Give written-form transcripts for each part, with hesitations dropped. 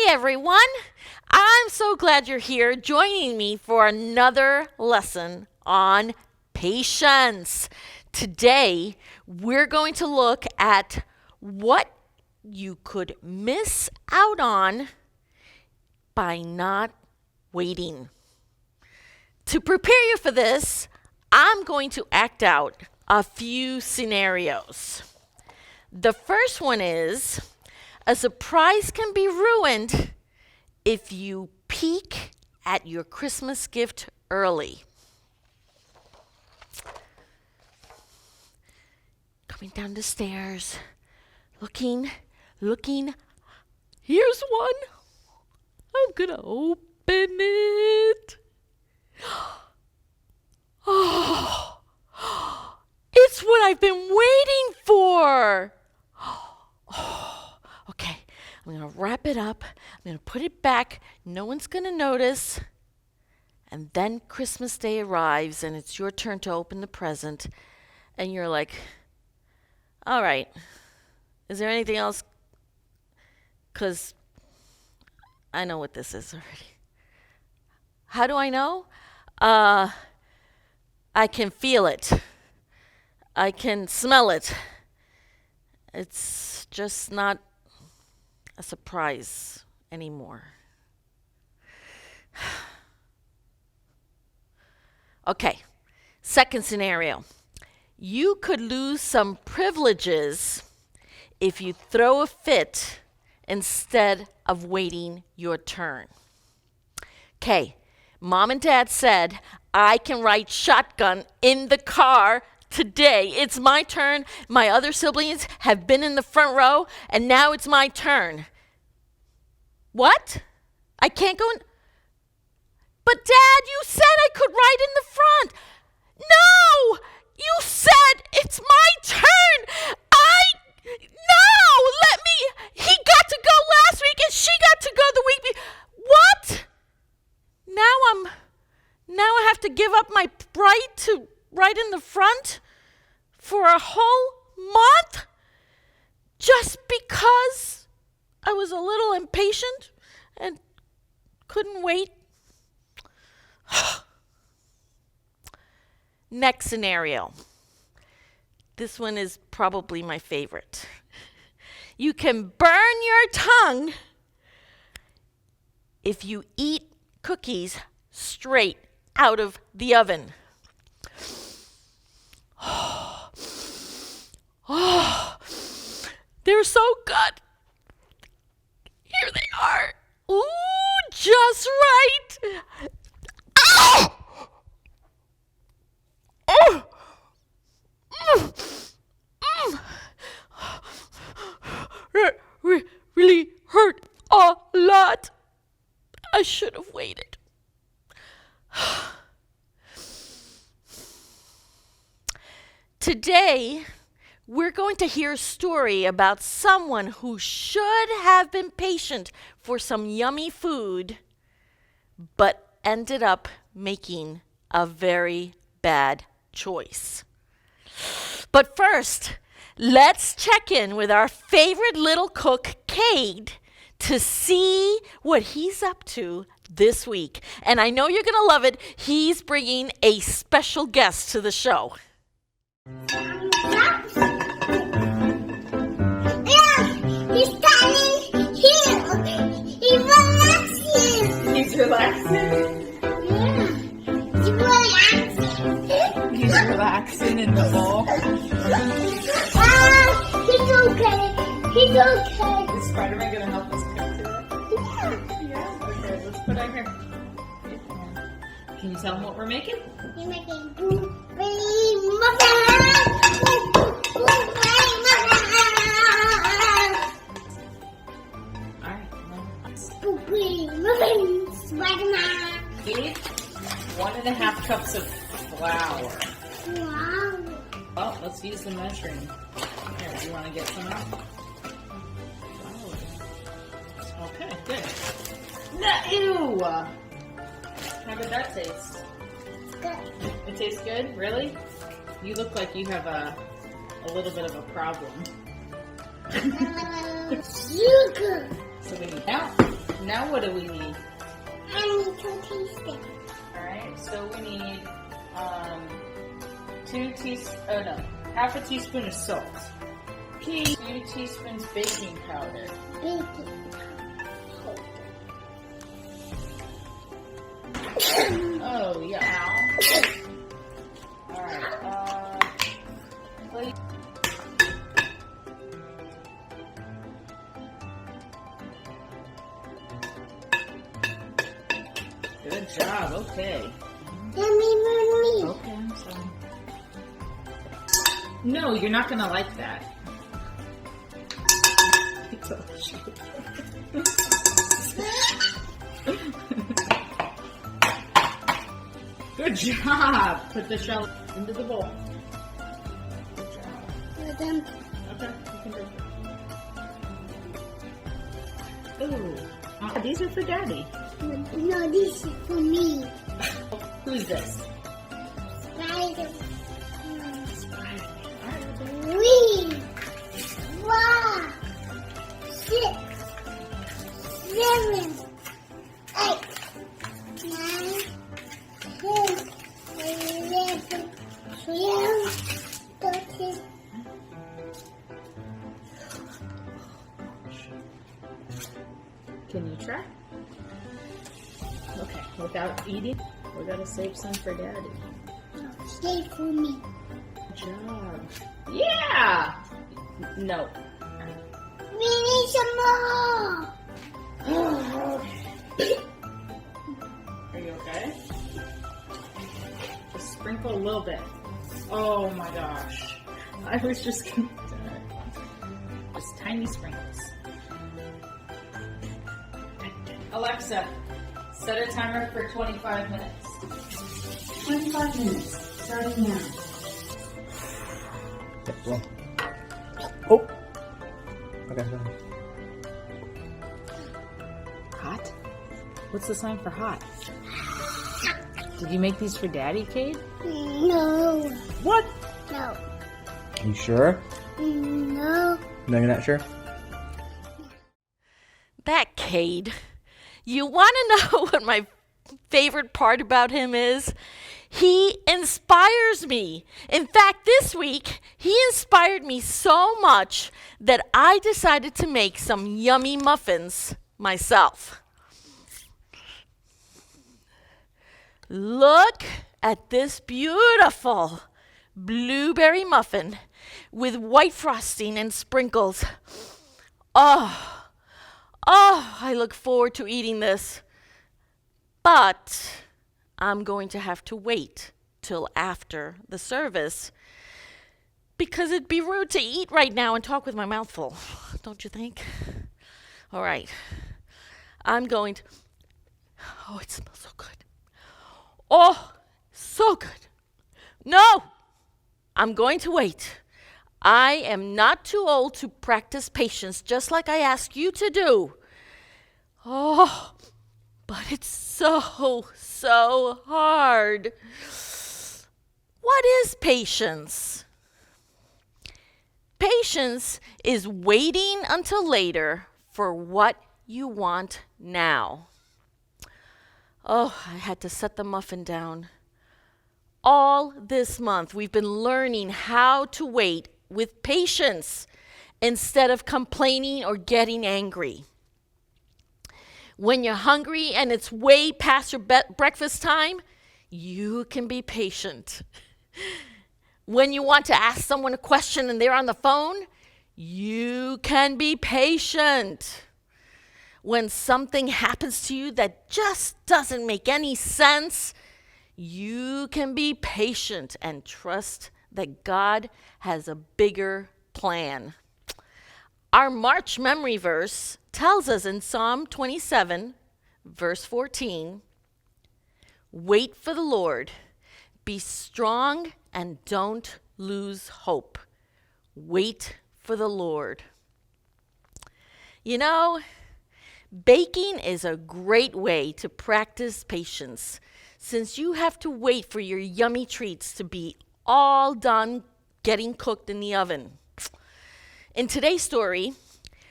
everyone. I'm so glad you're here joining me for another lesson on patience. Today, we're going to look at what you could miss out on by not waiting. To prepare you for this, I'm going to act out a few scenarios. The first one is, a surprise can be ruined if you peek at your Christmas gift early. Coming down the stairs, looking. Here's one. I'm gonna open it. Oh, it's what I've been waiting for. Okay, I'm going to wrap it up. I'm going to put it back. No one's going to notice. And then Christmas Day arrives, and it's your turn to open the present. And you're like, all right, is there anything else? Because I know what this is already. How do I know? I can feel it. I can smell it. It's just not a surprise anymore. Okay, second scenario. You could lose some privileges if you throw a fit instead of waiting your turn. Okay, Mom and Dad said, I can ride shotgun in the car today. It's my turn. My other siblings have been in the front row, and now it's my turn. What? I can't go in? But Dad, you said I could ride in the front. No! You said it's my turn. No! Let me. He got to go last week, and she got to go the week before. What? Now I have to give up my right to ride in the front for a whole month just because I was a little impatient and couldn't wait. Next scenario. This one is probably my favorite. You can burn your tongue if you eat cookies straight out of the oven. Oh, they're so good. Here they are. Ooh, just right. Ow! Oh! Really hurt a lot. I should have waited. Today, we're going to hear a story about someone who should have been patient for some yummy food, but ended up making a very bad choice. But first, let's check in with our favorite little cook, Cade, to see what he's up to this week. And I know you're going to love it. He's bringing a special guest to the show. Yeah, he's standing here. He's relaxing. He's relaxing? Yeah, he's relaxing. He's relaxing in the bowl. He's okay. He's okay. Is Spider-Man going to help us cook today? Yeah. Yeah? Okay, let's put on here. Can you tell him what we're making? He's making blueberry muffins. Blueberry muffins. Alright, Blueberry muffins. Spider-Man. Need 1.5 cups of flour. Wow. Well, let's use the measuring. Here, do you want to get some out? Okay, good. No, ew! How did that taste? Good. It tastes good? Really? You look like you have a little bit of a problem. Sugar. So we need that. Now what do we need? I need to taste it. Alright, so we need half a teaspoon of salt. 2 teaspoons baking powder. Baking. Oh, yeah. Alright, good job, okay. Let me. Okay, I'm sorry. No, you're not gonna like that. Good job! Put the shell into the bowl. Good job. Put them. Okay, you can do it. Ooh, these are for Daddy. No, this is for me. Who's this? Spider. Three. 4. 6. 7. 8. 9. 10. 11. 12. 13. Can you try? Okay, without eating, we're gonna save some for Daddy. Stay for me. Good job. Yeah! No. We need some more. Are you okay? Just sprinkle a little bit. Oh my gosh. I was just gonna just tiny sprinkles. Alexa, set a timer for 25 minutes. 25 minutes, starting now. Oh. Okay. Hot? What's the sign for hot? Did you make these for Daddy, Cade? No. What? No. Are you sure? No. No, you're not sure? That Cade. You want to know what my favorite part about him is? He inspires me. In fact, this week, he inspired me so much that I decided to make some yummy muffins myself. Look at this beautiful blueberry muffin with white frosting and sprinkles. Oh, I look forward to eating this. But I'm going to have to wait till after the service because it'd be rude to eat right now and talk with my mouth full. Don't you think? All right. I'm going to... Oh, it smells so good. Oh, so good. No, I'm going to wait. I am not too old to practice patience, just like I ask you to do. Oh, but it's so hard. What is patience? Patience is waiting until later for what you want now. Oh, I had to set the muffin down. All this month, we've been learning how to wait with patience instead of complaining or getting angry. When you're hungry and it's way past your breakfast time, you can be patient. When you want to ask someone a question and they're on the phone, you can be patient. When something happens to you that just doesn't make any sense, you can be patient and trust that God has a bigger plan. Our March memory verse tells us in Psalm 27, verse 14, wait for the Lord, be strong and don't lose hope. Wait for the Lord. You know, baking is a great way to practice patience since you have to wait for your yummy treats to be all done getting cooked in the oven. In today's story,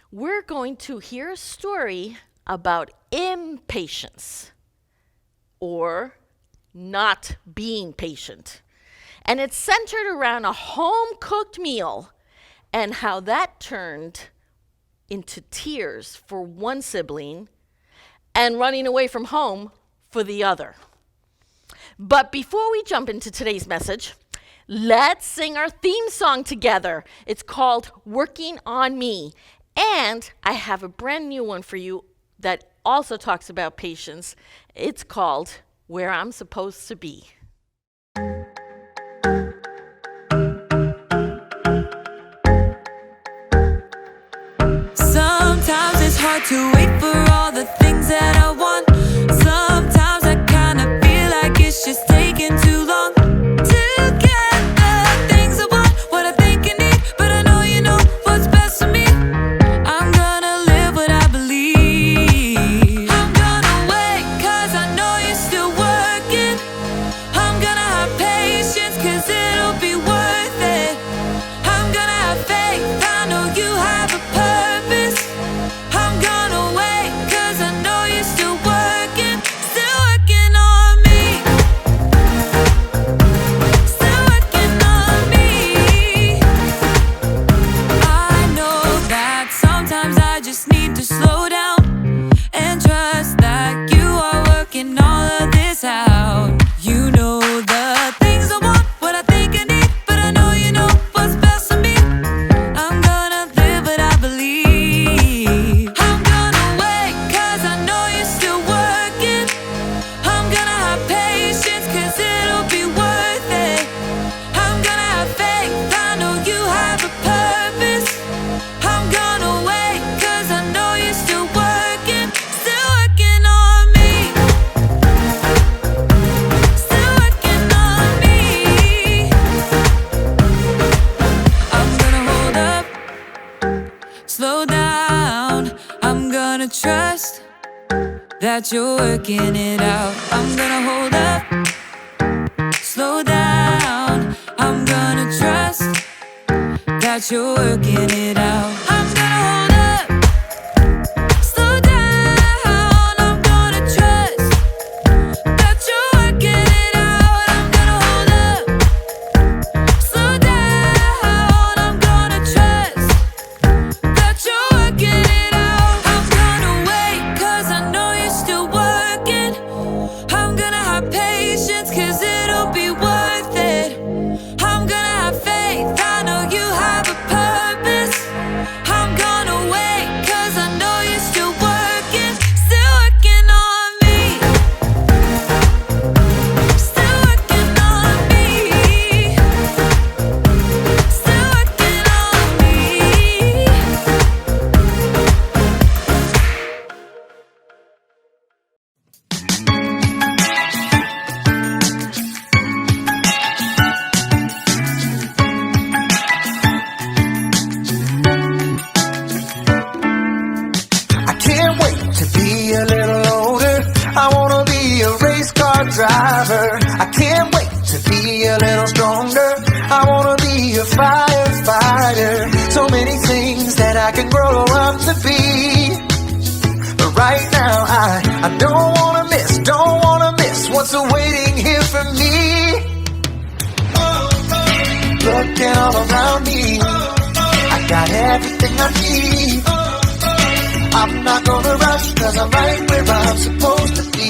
we're going to hear a story about impatience or not being patient. And it's centered around a home-cooked meal and how that turned into tears for one sibling and running away from home for the other. But before we jump into today's message, let's sing our theme song together. It's called Working on Me. And I have a brand new one for you that also talks about patience. It's called Where I'm Supposed to Be. Sometimes it's hard to wait for all the things that I want. Sometimes I kind of feel like it's just taking too long to get the things I want, what I think I need, but I know you know what's best for me. I'm gonna live what I believe. I'm gonna wait 'cause I know you're still working. I'm gonna have patience 'cause it'll be worth it. I'm gonna have faith, I know you have a purpose. I'm gonna wait 'cause I know you're still working on me. Still working on me. I know that sometimes I just need to slow down and trust that you are working all of this out. You know the things I want, what I think I need, but I know you know what's best for me. I'm gonna live what I believe. I'm gonna wait 'cause I know you're still working. I'm gonna have patience 'cause it'll be worth it. I'm gonna have faith, I know you have a purpose. I'm gonna wait 'cause I know you're still working on me. Still working on me. I'm gonna hold up, slow down. I'm gonna trust that you're working it out. I'm gonna hold up, slow down. I'm gonna trust that you're working it out. I'm gonna hold up, slow down. I'm gonna trust that you're working it out. I'm gonna hold up, slow down. I'm gonna trust that you're working it out. I'm gonna wait 'cause I know you're still working. I'm gonna have patience 'cause it'll be worth it. I'm gonna have faith, I know you have a purpose. I'm gonna wait 'cause I know you're still working on me. Still working on me. Still working on me. I can't wait to be a little older. I wanna be a race car driver. I can't wait to be a little stronger. I wanna be a firefighter. So many things that I can grow up to be. But right now I don't wanna miss what's awaiting here for me. Looking all around me, I got everything I need. I'm not gonna rush 'cause I'm right where I'm supposed to be.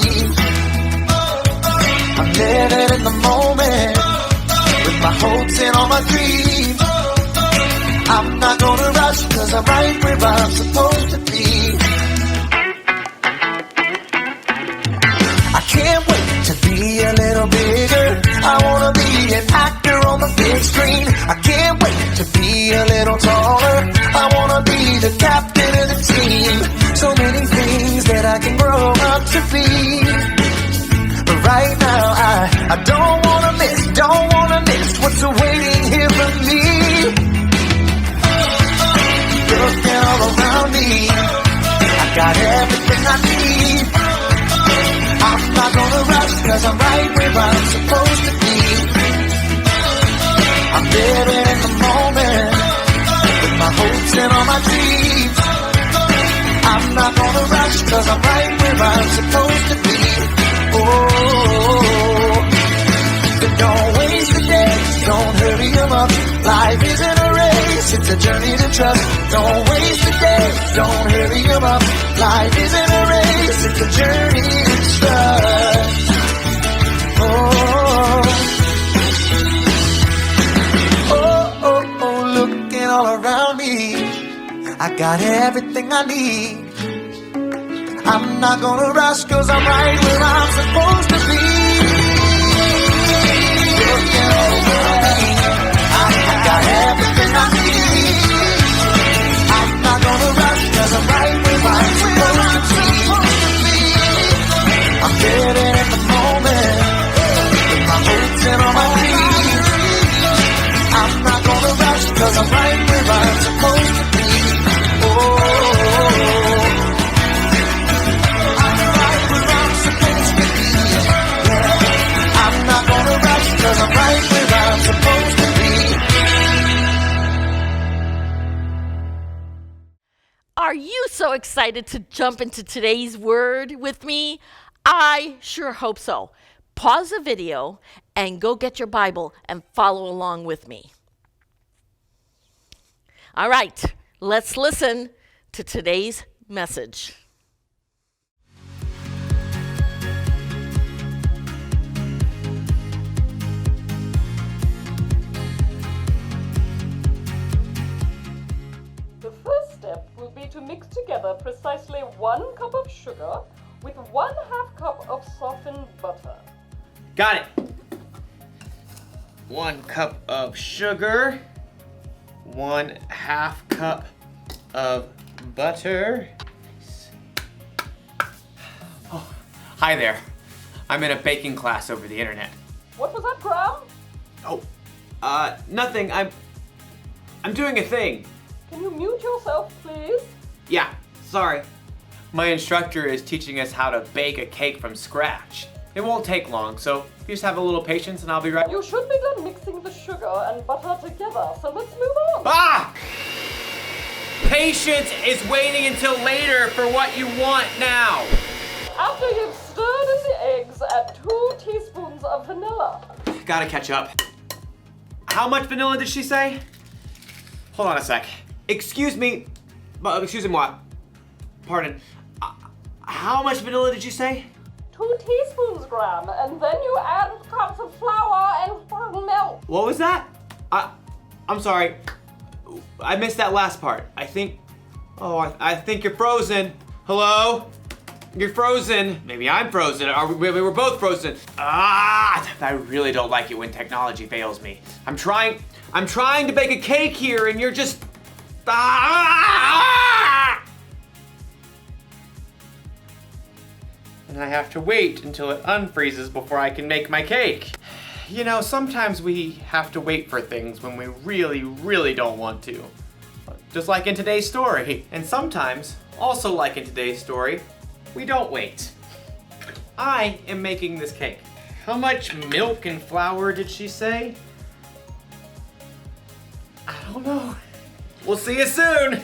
I'm living in the moment with my hopes and all my dreams. I'm not gonna rush 'cause I'm right where I'm supposed to be. I can't wait to be a little bigger. I wanna be an actor on the big screen. I can't wait to be a little taller. I wanna be the captain of the team. So many things that I can grow up to be. But right now I don't wanna miss what's awaiting here for me. Looking all around me, I got everything I need. I'm not gonna rush 'cause I'm right where I'm supposed to be. I'm living in the moment with my hopes and all my dreams. I'm not gonna rush, cause I'm right where I'm supposed to be. Oh, don't waste the days, don't hurry them up. Life isn't a race, it's a journey to trust. Don't waste the days, don't hurry them up. Life isn't a race, it's a journey to trust. Oh, looking all around me, I got everything I need. I'm not gonna rush, cause I'm right where I'm supposed to be. Looking all around me, I got everything I need. I'm not gonna rush, cause I'm right where I'm supposed to be. I'm living in the moment, with my boots and on my feet. I'm not gonna rush, cause I'm right where I'm supposed to be. I'm right where I'm supposed to be. Yeah. I'm not gonna rush, cause I'm right where I'm supposed to be. Are you so excited to jump into today's word with me? I sure hope so. Pause the video and go get your Bible and follow along with me. All right, let's listen to today's message. The first step will be to mix together precisely 1 cup of sugar with 1/2 cup of softened butter. Got it. 1 cup of sugar, 1/2 cup of butter. Oh, hi there. I'm in a baking class over the internet. What was that, Graham? Oh, nothing. I'm doing a thing. Can you mute yourself, please? Yeah, sorry. My instructor is teaching us how to bake a cake from scratch. It won't take long, so you just have a little patience and I'll be right. You should be done mixing the sugar and butter together, so let's move on. Ah! Patience is waiting until later for what you want now. After you've stirred in the eggs, add 2 teaspoons of vanilla. Gotta catch up. How much vanilla did she say? Hold on a sec. Excuse me, moi. Pardon. How much vanilla did you say? 2 teaspoons, Graham, and then you add cups of flour and milk. What was that? I'm sorry. I missed that last part. I think you're frozen. Hello? You're frozen. Maybe I'm frozen. Maybe we're both frozen. I really don't like it when technology fails me. I'm trying to bake a cake here and you're just... And I have to wait until it unfreezes before I can make my cake. You know, sometimes we have to wait for things when we really, really don't want to. Just like in today's story. And sometimes, also like in today's story, we don't wait. I am making this cake. How much milk and flour did she say? I don't know. We'll see you soon.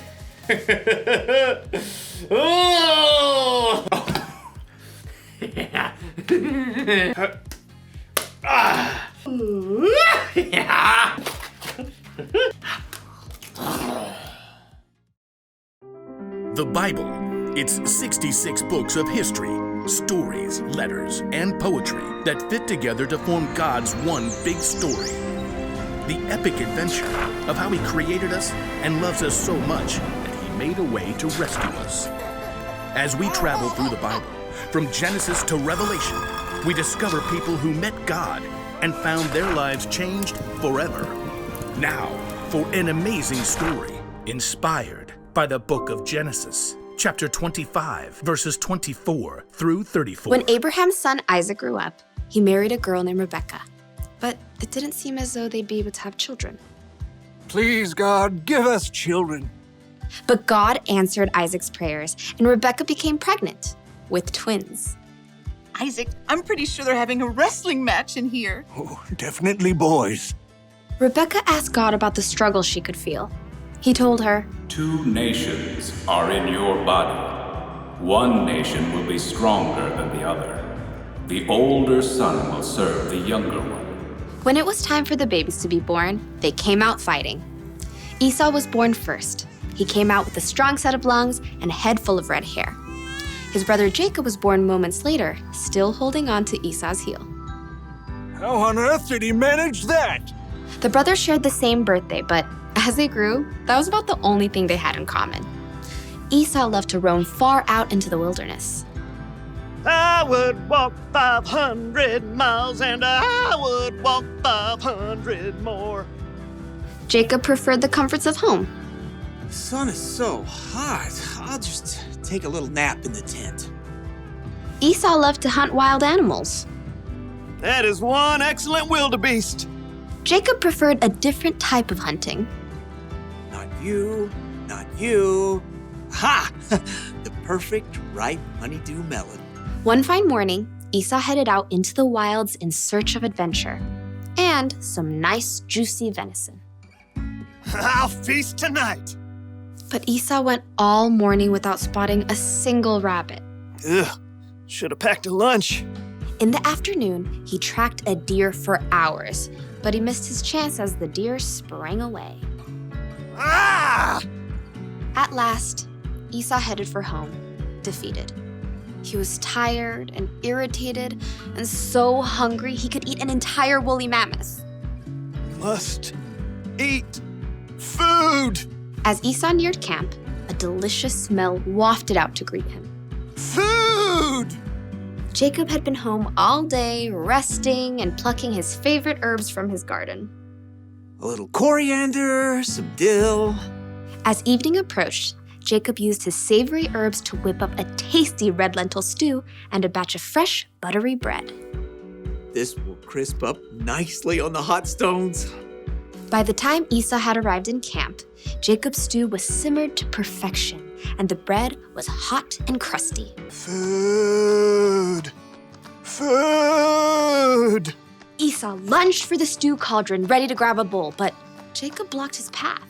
Oh! Yeah. Yeah. The Bible. It's 66 books of history, stories, letters, and poetry that fit together to form God's one big story. The epic adventure of how He created us and loves us so much that He made a way to rescue us. As we travel through the Bible, from Genesis to Revelation, we discover people who met God and found their lives changed forever. Now, for an amazing story inspired by the book of Genesis, chapter 25, verses 24 through 34. When Abraham's son Isaac grew up, he married a girl named Rebecca. But it didn't seem as though they'd be able to have children. Please, God, give us children. But God answered Isaac's prayers, and Rebecca became pregnant with twins. Isaac, I'm pretty sure they're having a wrestling match in here. Oh, definitely boys. Rebecca asked God about the struggle she could feel. He told her, 2 nations are in your body. One nation will be stronger than the other. The older son will serve the younger one. When it was time for the babies to be born, they came out fighting. Esau was born first. He came out with a strong set of lungs and a head full of red hair. His brother Jacob was born moments later, still holding on to Esau's heel. How on earth did he manage that? The brothers shared the same birthday, but as they grew, that was about the only thing they had in common. Esau loved to roam far out into the wilderness. I would walk 500 miles and I would walk 500 more. Jacob preferred the comforts of home. The sun is so hot. I'll just take a little nap in the tent. Esau loved to hunt wild animals. That is one excellent wildebeest. Jacob preferred a different type of hunting. Not you, not you. Ha! The perfect ripe honeydew melon. One fine morning, Esau headed out into the wilds in search of adventure and some nice, juicy venison. I'll feast tonight. But Esau went all morning without spotting a single rabbit. Ugh, should have packed a lunch. In the afternoon, he tracked a deer for hours, but he missed his chance as the deer sprang away. Ah! At last, Esau headed for home, defeated. He was tired and irritated and so hungry he could eat an entire woolly mammoth. Must eat food. As Esau neared camp, a delicious smell wafted out to greet him. Food! Jacob had been home all day, resting and plucking his favorite herbs from his garden. A little coriander, some dill. As evening approached, Jacob used his savory herbs to whip up a tasty red lentil stew and a batch of fresh, buttery bread. This will crisp up nicely on the hot stones. By the time Esau had arrived in camp, Jacob's stew was simmered to perfection, and the bread was hot and crusty. Food! Food! Esau lunged for the stew cauldron, ready to grab a bowl, but Jacob blocked his path.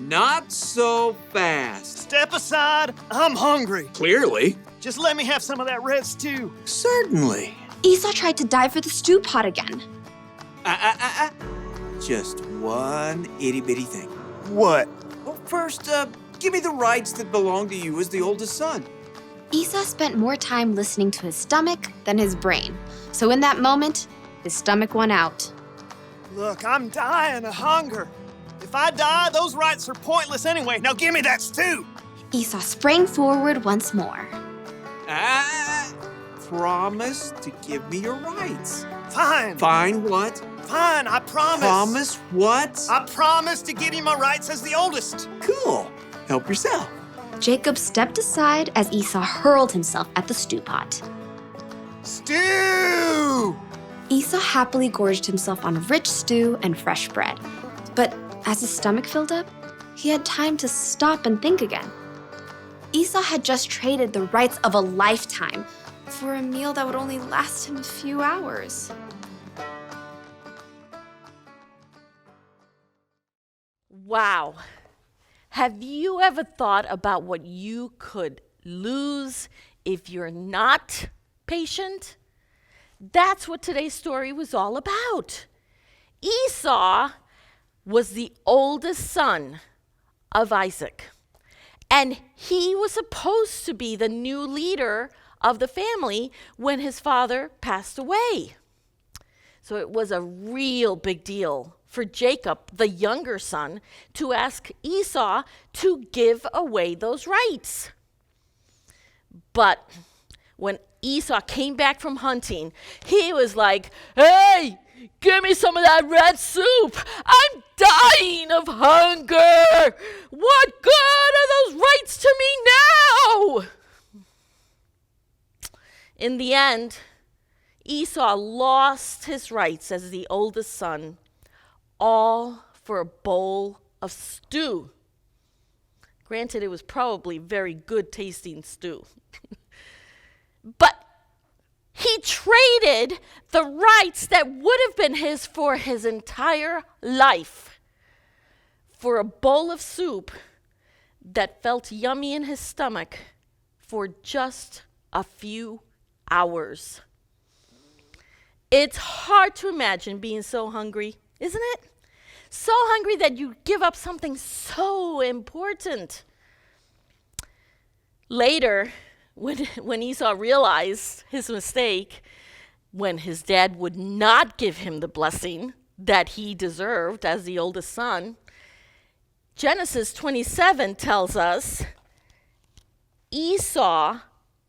Not so fast. Step aside, I'm hungry. Clearly. Just let me have some of that red stew. Certainly. Esau tried to dive for the stew pot again. Just one itty-bitty thing. What? Well, first, give me the rights that belong to you as the oldest son. Esau spent more time listening to his stomach than his brain. So in that moment, his stomach won out. Look, I'm dying of hunger. If I die, those rights are pointless anyway. Now give me that stew. Esau sprang forward once more. Promise to give me your rights. Fine. Fine what? Fine, I promise. Promise what? I promise to give you my rights as the oldest. Cool. Help yourself. Jacob stepped aside as Esau hurled himself at the stew pot. Stew! Esau happily gorged himself on rich stew and fresh bread. But as his stomach filled up, he had time to stop and think again. Esau had just traded the rights of a lifetime for a meal that would only last him a few hours. Wow. Have you ever thought about what you could lose if you're not patient? That's what today's story was all about. Esau was the oldest son of Isaac, and he was supposed to be the new leader of the family when his father passed away. So it was a real big deal for Jacob, the younger son, to ask Esau to give away those rights. But when Esau came back from hunting, he was like, "Hey, give me some of that red soup. I'm dying of hunger. What good are those rights to me now?" In the end, Esau lost his rights as the oldest son, all for a bowl of stew. Granted, it was probably very good tasting stew. But he traded the rights that would have been his for his entire life for a bowl of soup that felt yummy in his stomach for just a few hours. It's hard to imagine being so hungry, isn't it? So hungry that you give up something so important. Later, when Esau realized his mistake, when his dad would not give him the blessing that he deserved as the oldest son, Genesis 27 tells us Esau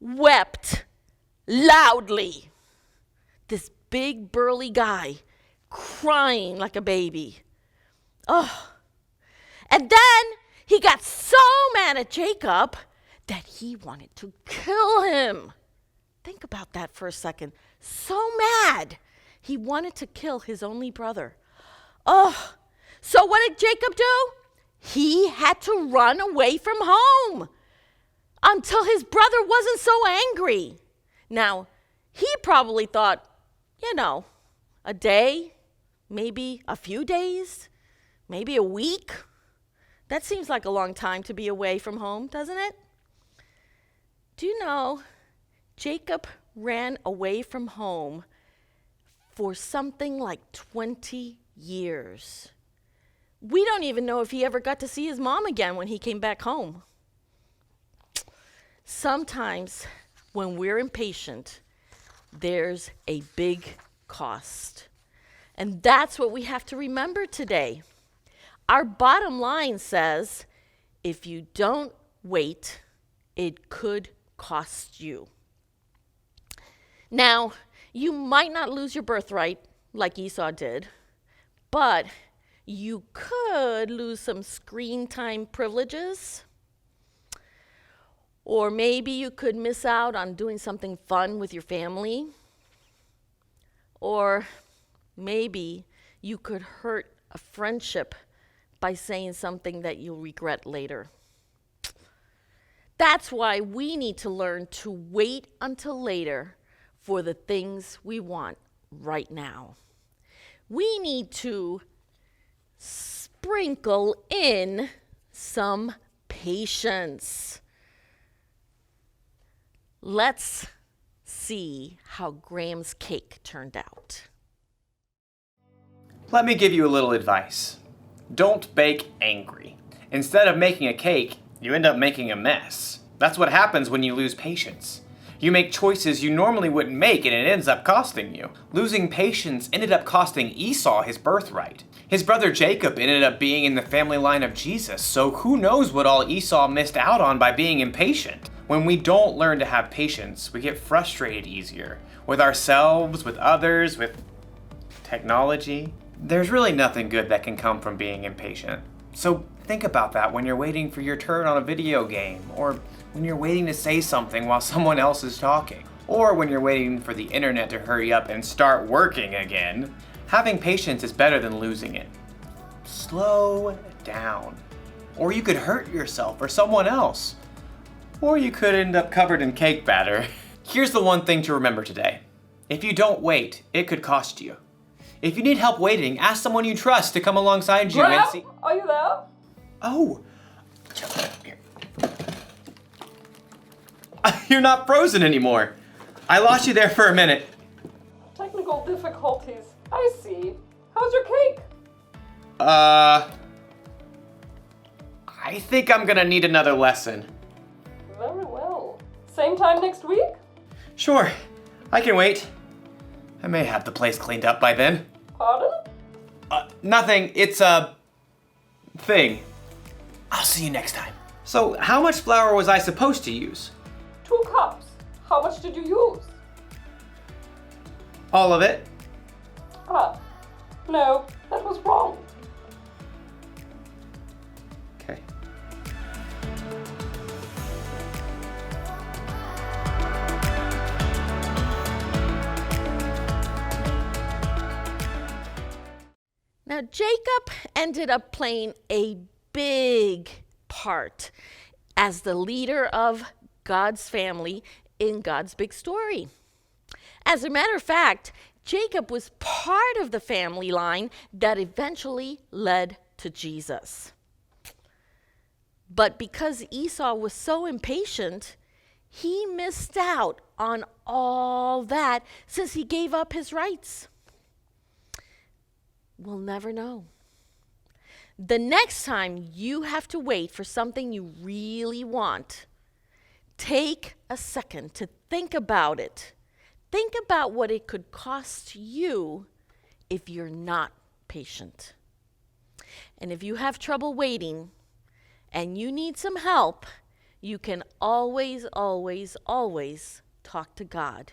wept loudly. This big burly guy crying like a baby. Oh. And then he got so mad at Jacob that he wanted to kill him. Think about that for a second. So mad. He wanted to kill his only brother. Oh. So what did Jacob do? He had to run away from home until his brother wasn't so angry. Now, he probably thought, a day, maybe a few days, maybe a week. That seems like a long time to be away from home, doesn't it? Do you know, Jacob ran away from home for something like 20 years. We don't even know if he ever got to see his mom again when he came back home. Sometimes when we're impatient, there's a big cost. And that's what we have to remember today. Our bottom line says, if you don't wait, it could cost you. Now, you might not lose your birthright like Esau did, but you could lose some screen time privileges. Or maybe you could miss out on doing something fun with your family. Or maybe you could hurt a friendship by saying something that you'll regret later. That's why we need to learn to wait until later for the things we want right now. We need to sprinkle in some patience. Let's see how Graham's cake turned out. Let me give you a little advice. Don't bake angry. Instead of making a cake, you end up making a mess. That's what happens when you lose patience. You make choices you normally wouldn't make and it ends up costing you. Losing patience ended up costing Esau his birthright. His brother Jacob ended up being in the family line of Jesus, so who knows what all Esau missed out on by being impatient. When we don't learn to have patience, we get frustrated easier. With ourselves, with others, with technology. There's really nothing good that can come from being impatient. So think about that when you're waiting for your turn on a video game, or when you're waiting to say something while someone else is talking, or when you're waiting for the internet to hurry up and start working again. Having patience is better than losing it. Slow down. Or you could hurt yourself or someone else. Or you could end up covered in cake batter. Here's the one thing to remember today. If you don't wait, it could cost you. If you need help waiting, ask someone you trust to come alongside you and see. Are you there? Oh. You're not frozen anymore. I lost you there for a minute. Technical difficulties. I see. How's your cake? I think I'm gonna need another lesson. Very well. Same time next week? Sure, I can wait. I may have the place cleaned up by then. Pardon? Nothing, it's a thing. I'll see you next time. So, how much flour was I supposed to use? 2 cups. How much did you use? All of it. No, that was wrong. Okay. Now, Jacob ended up playing a big part as the leader of God's family in God's big story. As a matter of fact, Jacob was part of the family line that eventually led to Jesus. But because Esau was so impatient, he missed out on all that since he gave up his rights? We'll never know. The next time you have to wait for something you really want, take a second to think about it. Think about what it could cost you if you're not patient. And if you have trouble waiting and you need some help, you can always, always, always talk to God.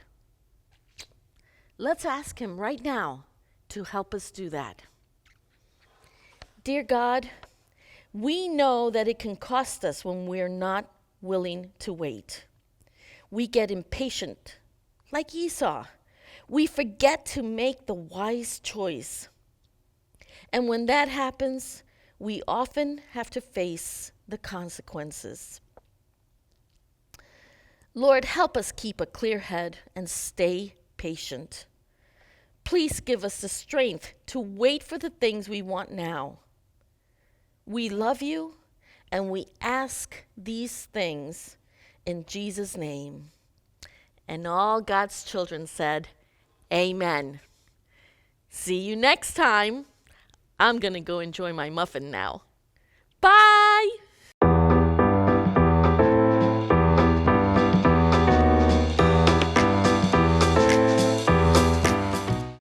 Let's ask him right now to help us do that. Dear God, we know that it can cost us when we're not willing to wait. We get impatient, like Esau. We forget to make the wise choice. And when that happens, we often have to face the consequences. Lord, help us keep a clear head and stay patient. Please give us the strength to wait for the things we want now. We love you, and we ask these things in Jesus' name. And all God's children said, Amen. See you next time. I'm going to go enjoy my muffin now.